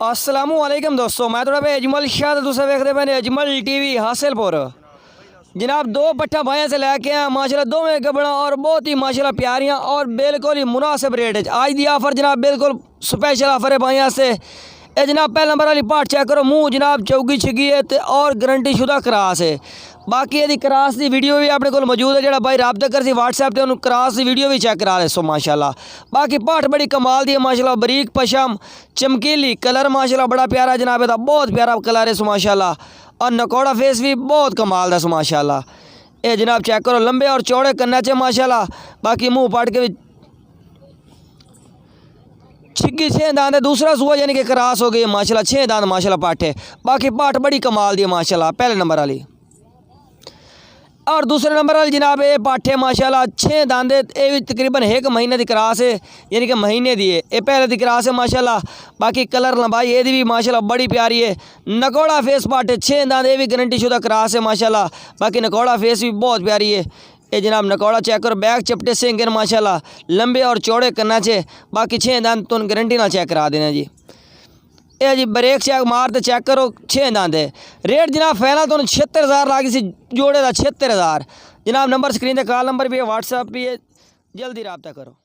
अस्सलामुअलैकुम दोस्तों, मैं थोड़ा भाई अजमल शाह तुम वेखते पे अजमल टीवी हासिलपुर। जनाब दो पट्ठा भाइयों से लैके आए माशाल्लाह, दो में गबड़ा और बहुत ही माशाल्लाह प्यारियाँ और बिल्कुल ही मुनासिब रेट है। आज दी ऑफर जनाब बिल्कुल स्पेशल ऑफर है भाइयों से। ये जनाब पहले नंबर वाली पाठ चेक करो, मुँह जनाब चौगी छिगी है और गारंटी शुदा क्रास है। बाकी यदि क्रास की वीडियो भी अपने को मौजूद है, जो भाई रबता कर सी व्हाट्सएप से उन्होंने क्रास की वीडियो भी चेक करा दे सो माशाल्लाह। बाकी पाठ बड़ी कमाल दी है माशाल्लाह, बरीक पशम चमकीली कलर माशाल्लाह बड़ा प्यारा जनाब, है बहुत प्यारा कलर है सो माशाल्लाह। और नकोड़ा फेस भी बहुत कमाल दा सो माशाल्लाह। ये जनाब चेक करो, लंबे और चौड़े कन्ना चे माशाल्लाह। बाकी मुँह पाट के भी छिग्गी 6 दांत है, दूसरा सुआ यानी कि क्रास हो गई माशाल्लाह, 6 दांत माशाल्लाह पाठ है। बाकी पाठ बड़ी कमाल दी है माशाल्लाह, पहले नंबर वाली। और दूसरे नंबर वाली जनाब ये पाठे माशाल्लाह 6 दांत, ये भी तकरीबन 1 महीने की क्रास है, यानी कि महीने दी है। ये पहले की क्रास है माशाल्लाह। बाकी कलर लंबाई ये भी माशाल्लाह बड़ी प्यारी है। नकोड़ा फेस पाठे 6 दांत, ये भी गारंटी शुदा क्रास है माशाल्लाह। बाकी नकोड़ा फेस भी बहुत प्यारी है। ये जनाब नकोड़ा चेक करो, बैक चपटे से माशाल्लाह, लंबे और चौड़े करना चाहिए। बाकी 6 दांत तुम गारंटी ना चेक करा देना जी। ये जी ब्रेक चेक मार तो चेक करो, 6 दांत है। रेट जनाब फाइनल तो 76,000 लागी सी जोड़े का, 76,000 जनाब। नंबर स्क्रीन पर कॉल नंबर भी है, व्हाट्सएप भी है, जल्दी रब्ता करो।